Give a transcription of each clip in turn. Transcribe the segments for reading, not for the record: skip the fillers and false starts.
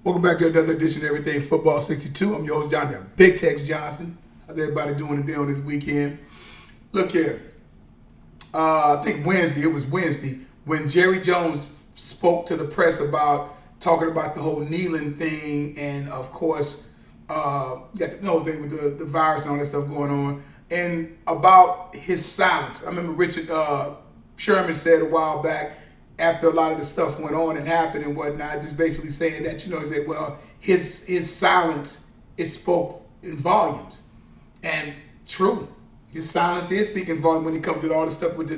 Welcome back to another edition of Everything Football 62. I'm your host, John Big Tex Johnson. How's everybody doing today on this weekend? Look here. I think it was Wednesday, when Jerry Jones spoke to the press about talking about the whole kneeling thing, and of course, you got the whole thing with the virus and all that stuff going on, and about his silence. I remember Richard Sherman said a while back, after a lot of the stuff went on and happened and whatnot, just basically saying that, he said, well, his silence, it spoke in volumes. And true, his silence did speak in volume when it comes to all the stuff with the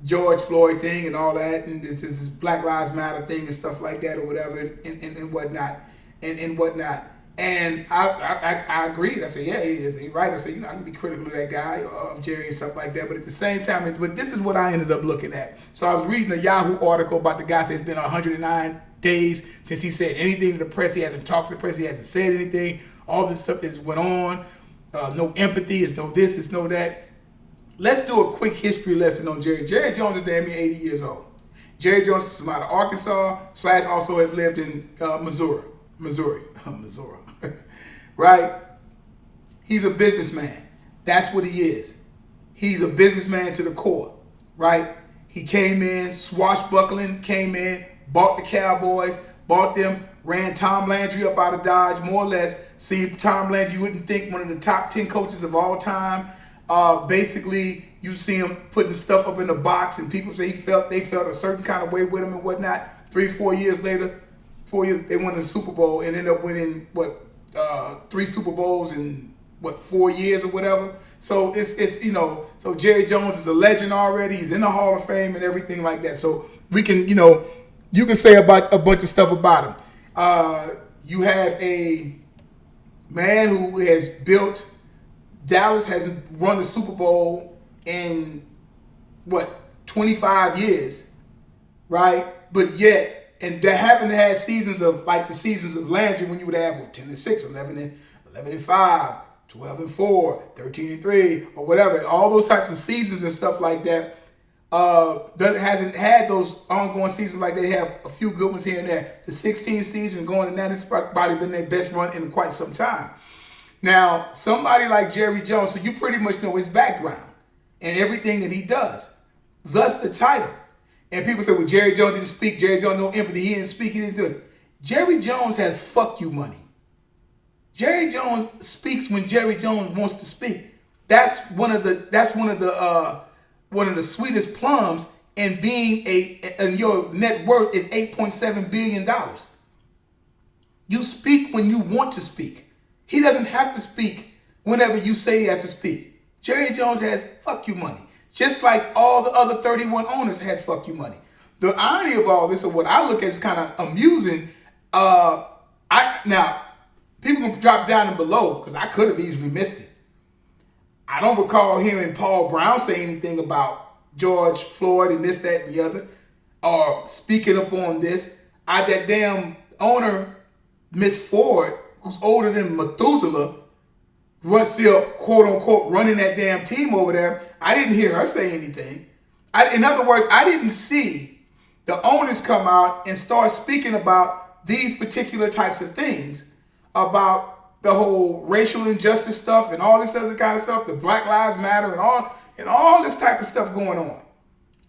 George Floyd thing and all that, and this Black Lives Matter thing and stuff like that or whatever, and whatnot, and whatnot. And I agreed. I said, yeah, he's right. I said, I can be critical of that guy, of Jerry and stuff like that. But at the same time, but this is what I ended up looking at. So I was reading a Yahoo article about the guy says it's been 109 days since he said anything to the press. He hasn't talked to the press. He hasn't said anything. All this stuff that's went on. No empathy. It's no this. It's no that. Let's do a quick history lesson on Jerry. Jerry Jones is damn near 80 years old. Jerry Jones is from out of Arkansas, / also has lived in Missouri. Right? He's a businessman. That's what he is. He's a businessman to the core, right? He came in, swashbuckling, bought the Cowboys, bought them, ran Tom Landry up out of Dodge, more or less. See, Tom Landry, you wouldn't think one of the top 10 coaches of all time. Basically, you see him putting stuff up in the box, and people say they felt a certain kind of way with him and whatnot. 3-4 years later, they won the Super Bowl and ended up winning 3 Super Bowls in 4 years or whatever. So it's so Jerry Jones is a legend already. He's in the Hall of Fame and everything like that. So we can you can say about a bunch of stuff about him. You have a man who has built Dallas, hasn't won the Super Bowl in 25 years, right? But yet. And they haven't had seasons of like the seasons of Landry, when you would have 10-6, 11-5, 12-4, 13-3, or whatever. All those types of seasons and stuff like that. Hasn't had those ongoing seasons like they have a few good ones here and there. The 16 season going to that has probably been their best run in quite some time. Now, somebody like Jerry Jones, so you pretty much know his background and everything that he does. Thus the title. And people say, well, Jerry Jones didn't speak. Jerry Jones no empathy. He didn't speak. He didn't do it. Jerry Jones has fuck you money. Jerry Jones speaks when Jerry Jones wants to speak. That's one of the sweetest plums in being and your net worth is $8.7 billion. You speak when you want to speak. He doesn't have to speak whenever you say he has to speak. Jerry Jones has fuck you money. Just like all the other 31 owners has fuck you money. The irony of all this, or what I look at, is kind of amusing. Now, people can drop down and below, because I could have easily missed it. I don't recall hearing Paul Brown say anything about George Floyd and this, that, and the other, or speaking up on this. That damn owner, Miss Ford, who's older than Methuselah, still, quote unquote, running that damn team over there. I didn't hear her say anything. In other words, I didn't see the owners come out and start speaking about these particular types of things, about the whole racial injustice stuff and all this other kind of stuff, the Black Lives Matter and all this type of stuff going on,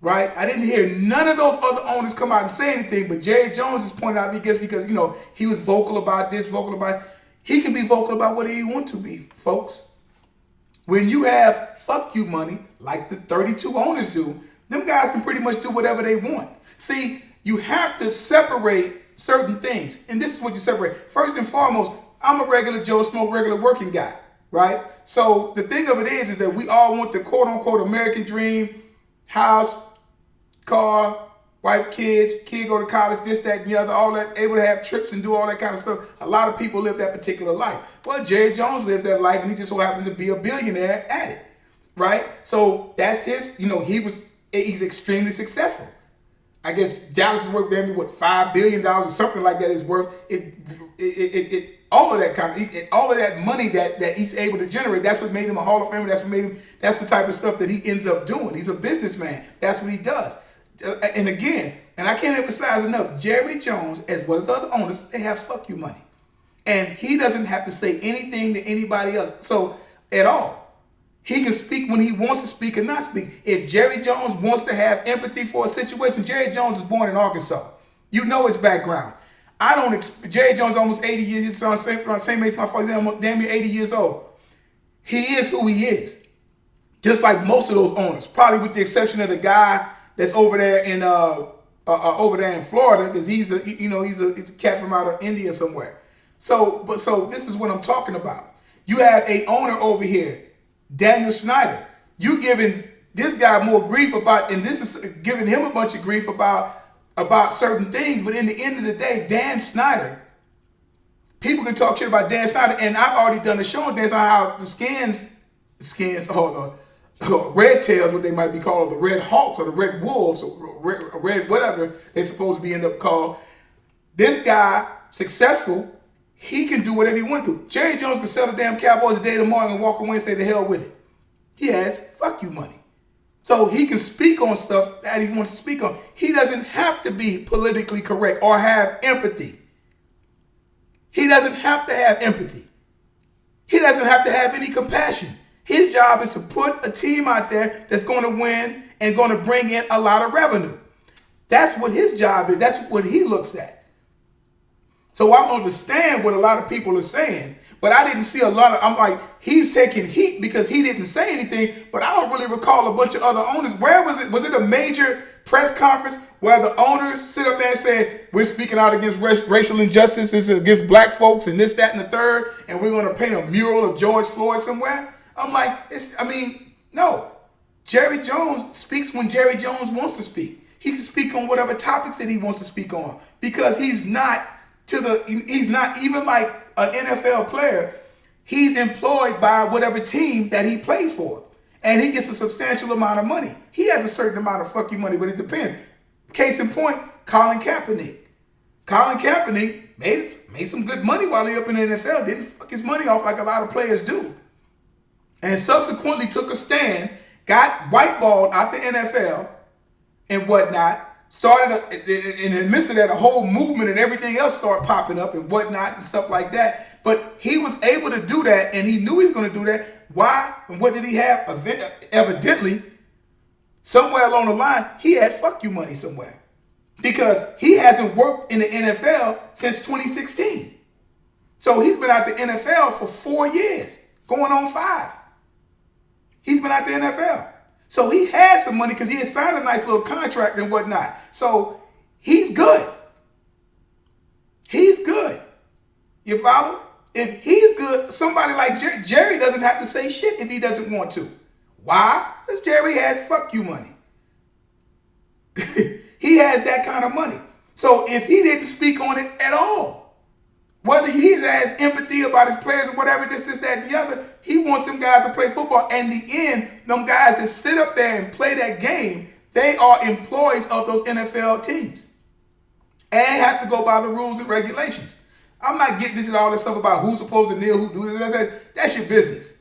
right? I didn't hear none of those other owners come out and say anything, but Jerry Jones is pointing out because he was vocal about this, vocal about. He can be vocal about what he wants to be, folks. When you have fuck you money, like the 32 owners do, them guys can pretty much do whatever they want. See, you have to separate certain things. And this is what you separate. First and foremost, I'm a regular Joe Smoke, regular working guy, right? So the thing of it is that we all want the quote unquote American dream, house, car, wife, kid go to college, this, that, and the other, all that, able to have trips and do all that kind of stuff. A lot of people live that particular life. Well, Jerry Jones lives that life, and he just so happens to be a billionaire at it, right? So that's his, he's extremely successful. I guess Dallas is worth maybe $5 billion or something like that is worth it. All of that money that he's able to generate. That's what made him a Hall of Famer. That's the type of stuff that he ends up doing. He's a businessman. That's what he does. And again, and I can't emphasize enough, Jerry Jones, as well as other owners, they have fuck you money. And he doesn't have to say anything to anybody else. So, at all. He can speak when he wants to speak and not speak. If Jerry Jones wants to have empathy for a situation, Jerry Jones was born in Arkansas. You know his background. Jerry Jones is almost 80 years, same age my father, he's almost damn near 80 years old. He is who he is. Just like most of those owners, probably with the exception of the guy that's over there in Florida, because he's a cat from out of India somewhere. So this is what I'm talking about. You have a owner over here, Daniel Snyder. You giving this guy more grief about, and this is giving him a bunch of grief about certain things. But in the end of the day, Dan Snyder, people can talk shit about Dan Snyder, and I've already done a show on Dan Snyder, how Red Tails, what they might be called, the Red Hawks or the Red Wolves, or red whatever they're supposed to be end up called. This guy, successful, he can do whatever he wants to do. Jerry Jones can sell the damn Cowboys a day tomorrow and walk away and say the hell with it. He has fuck you money. So he can speak on stuff that he wants to speak on. He doesn't have to be politically correct or have empathy. He doesn't have to have empathy. He doesn't have to have any compassion. His job is to put a team out there that's going to win and going to bring in a lot of revenue. That's what his job is. That's what he looks at. So I understand what a lot of people are saying, but I didn't see a lot of, I'm like, he's taking heat because he didn't say anything, but I don't really recall a bunch of other owners. Where was it? Was it a major press conference where the owners sit up there and say, we're speaking out against racial injustices, against black folks and this, that, and the third, and we're going to paint a mural of George Floyd somewhere? I'm like, no. Jerry Jones speaks when Jerry Jones wants to speak. He can speak on whatever topics that he wants to speak on because he's not even like an NFL player. He's employed by whatever team that he plays for. And he gets a substantial amount of money. He has a certain amount of fuck you money, but it depends. Case in point, Colin Kaepernick. Colin Kaepernick made some good money while he up in the NFL. Didn't fuck his money off like a lot of players do. And subsequently took a stand, got whiteballed out the NFL and whatnot, started, in the midst of that, a whole movement and everything else started popping up and whatnot and stuff like that. But he was able to do that, and he knew he was going to do that. Why? And what did he have? Evidently, somewhere along the line, he had fuck you money somewhere. Because he hasn't worked in the NFL since 2016. So he's been out the NFL for 4 years, going on 5. He's been out the NFL. So he had some money because he had signed a nice little contract and whatnot. So he's good. He's good. You follow? If he's good, somebody like Jerry doesn't have to say shit if he doesn't want to. Why? Because Jerry has fuck you money. He has that kind of money. So if he didn't speak on it at all, whether he has empathy about his players or whatever, this, that, and the other, he wants them guys to play football. And in the end, them guys that sit up there and play that game, they are employees of those NFL teams and have to go by the rules and regulations. I'm not getting into all this stuff about who's supposed to kneel, who do this. That's your business.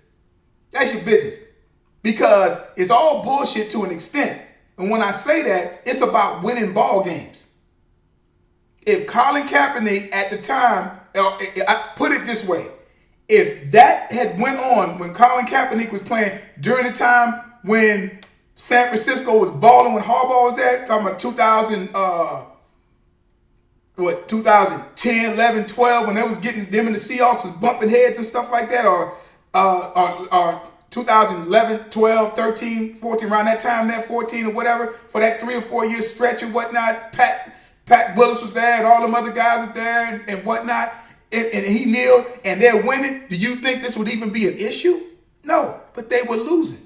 That's your business. Because it's all bullshit to an extent. And when I say that, it's about winning ball games. If Colin Kaepernick at the time, I put it this way, if that had went on when Colin Kaepernick was playing during the time when San Francisco was balling, when Harbaugh was there, talking about 2010, 11, 12, when they was getting them and the Seahawks was bumping heads and stuff like that, or 2011, 12, 13, 14, around that time there, 14 or whatever, for that 3 or 4 year stretch and whatnot, Pat Willis was there and all them other guys were there and whatnot, and he kneeled and they're winning. Do you think this would even be an issue? No, but they were losing.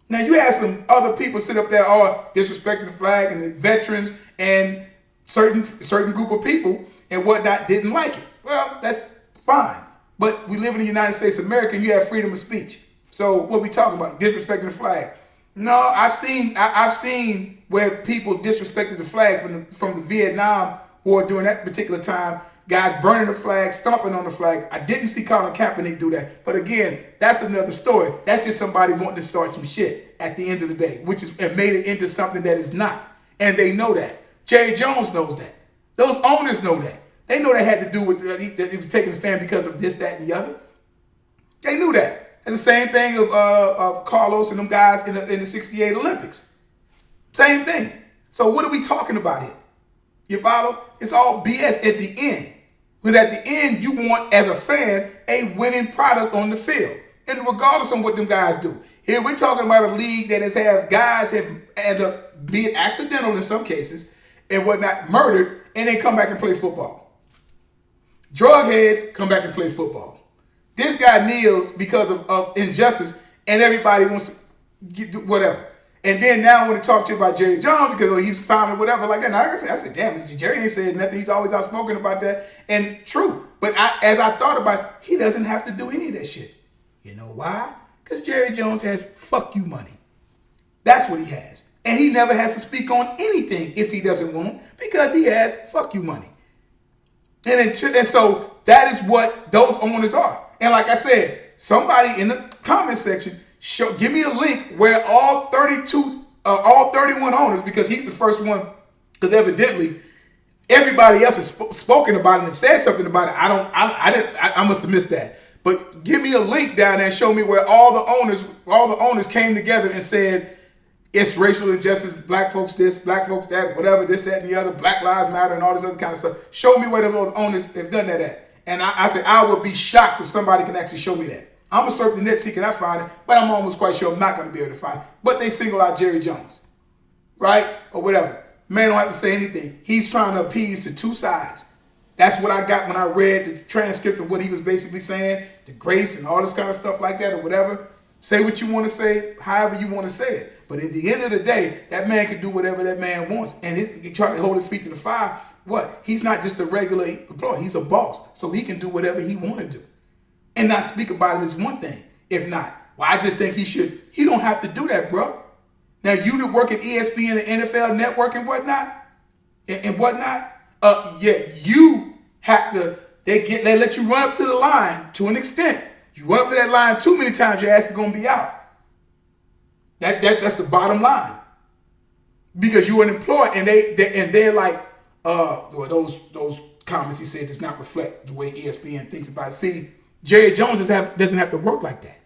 Now you have some other people sit up there all disrespecting the flag and the veterans and certain group of people and whatnot didn't like it. Well, that's fine. But we live in the United States of America and you have freedom of speech. So what we talking about? Disrespecting the flag. No, I've seen where people disrespected the flag from the Vietnam War during that particular time. Guys burning the flag, stomping on the flag. I didn't see Colin Kaepernick do that. But again, that's another story. That's just somebody wanting to start some shit at the end of the day, and made it into something that is not. And they know that. Jerry Jones knows that. Those owners know that. They know they had to do with he was taking a stand because of this, that, and the other. They knew that. And the same thing of Carlos and them guys in the '68 Olympics. Same thing. So what are we talking about here? You follow? It's all BS at the end. Because at the end, you want, as a fan, a winning product on the field. And regardless of what them guys do. Here we're talking about a league that has had guys that end up being accidental in some cases and whatnot, murdered, and then come back and play football. Drug heads come back and play football. This guy kneels because of injustice, and everybody wants to do whatever. And then now I want to talk to you about Jerry Jones because he's signed or whatever like that. Now, like I said, damn, Jerry ain't said nothing. He's always outspoken about that. And true. But as I thought about it, he doesn't have to do any of that shit. You know why? Because Jerry Jones has fuck you money. That's what he has. And he never has to speak on anything if he doesn't want because he has fuck you money. And so that is what those owners are. And like I said, somebody in the comment section, give me a link where all 31 owners, because he's the first one, because evidently everybody else has spoken about it and said something about it. I must have missed that. But give me a link down there and show me where all the owners came together and said it's racial injustice, black folks this, black folks that, whatever, this, that, and the other, Black Lives Matter, and all this other kind of stuff. Show me where those owners have done that at. And I said I would be shocked if somebody can actually show me that. I'm going to search the net, see can I find it, but I'm almost quite sure I'm not going to be able to find it. But they single out Jerry Jones, right? Or whatever. Man don't have to say anything. He's trying to appease to two sides. That's what I got when I read the transcripts of what he was basically saying, the grace and all this kind of stuff like that or whatever. Say what you want to say, however you want to say it. But at the end of the day, that man can do whatever that man wants. And he trying to hold his feet to the fire. What? He's not just a regular employee. He's a boss. So he can do whatever he want to do. And not speak about it is one thing. If not, well, I just think he should. He don't have to do that, bro. Now, you that work at ESPN and NFL Network and whatnot, yeah, you have to. They let you run up to the line to an extent. You run up to that line too many times, your ass is gonna be out. That's the bottom line. Because you're an employee, and they're like, well, those comments he said does not reflect the way ESPN thinks about it. See, Jerry Jones doesn't have to work like that.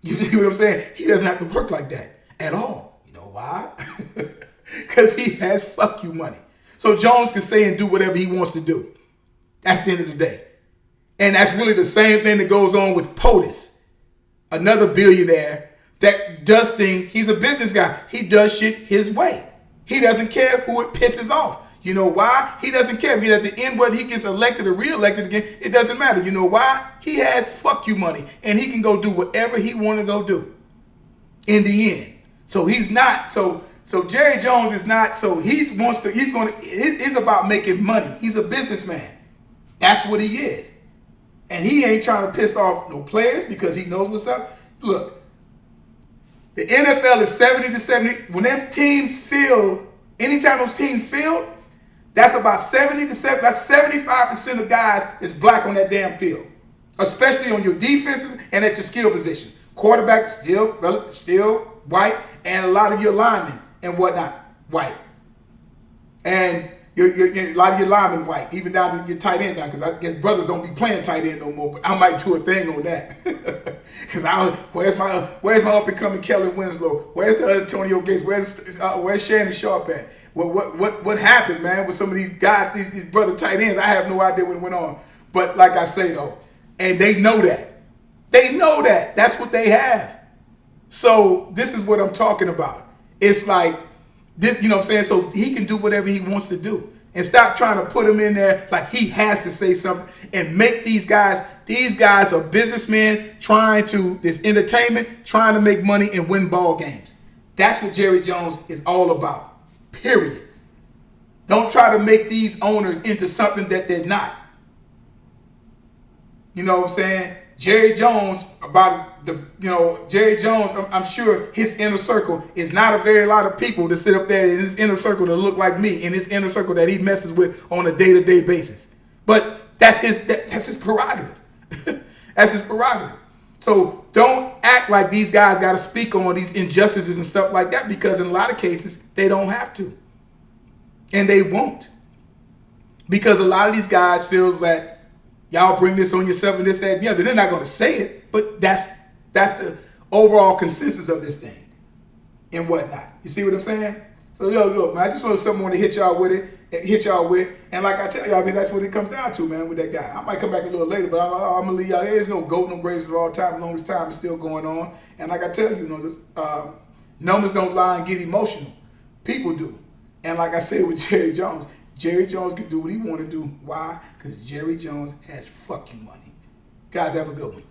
You see what I'm saying? He doesn't have to work like that at all. You know why? Because he has fuck you money. So Jones can say and do whatever he wants to do. That's the end of the day. And that's really the same thing that goes on with POTUS, another billionaire that does things. He's a business guy. He does shit his way. He doesn't care who it pisses off. You know why? He doesn't care. Because at the end, whether he gets elected or reelected again, it doesn't matter. You know why? He has fuck you money. And he can go do whatever he want to go do in the end. So he's not, so Jerry Jones is not, it's about making money. He's a businessman. That's what he is. And he ain't trying to piss off no players because he knows what's up. Look, the NFL is 70-70. When them teams field, anytime those teams field, that's about 75% of guys is black on that damn field. Especially on your defenses and at your skill position. Quarterback still white, and a lot of your linemen and whatnot, white. And a lot of your linemen white, even down to your tight end now, because I guess brothers don't be playing tight end no more, but I might do a thing on that. Because where's my up and coming Kellen Winslow? Where's the Antonio Gates? Where's Shannon Sharp at? What happened, man, with some of these guys, these brother tight ends? I have no idea what went on. But like I say though, and they know that. They know that. That's what they have. So this is what I'm talking about. It's like this, you know what I'm saying? So he can do whatever he wants to do. And stop trying to put him in there like he has to say something and make these guys are businessmen this entertainment, trying to make money and win ball games. That's what Jerry Jones is all about. Period. Don't try to make these owners into something that they're not. You know what I'm saying? Jerry Jones, I'm sure his inner circle is not a very lot of people that sit up there in his inner circle that look like me, in his inner circle that he messes with on a day-to-day basis. But that's his prerogative. That's his prerogative. So don't act like these guys got to speak on these injustices and stuff like that, because in a lot of cases, they don't have to. And they won't. Because a lot of these guys feel that y'all bring this on yourself and this, that, and the other. They're not going to say it, but that's the overall consensus of this thing and whatnot. You see what I'm saying? So, look, man, I just want someone to hit y'all with. And like I tell y'all, I mean, that's what it comes down to, man, with that guy. I might come back a little later, but I'm going to leave y'all. There's no GOAT, no greatest of all time. Longest time is still going on. And like I tell you, numbers don't lie and get emotional. People do. And like I said with Jerry Jones can do what he want to do. Why? Because Jerry Jones has fuck you money. Guys, have a good one.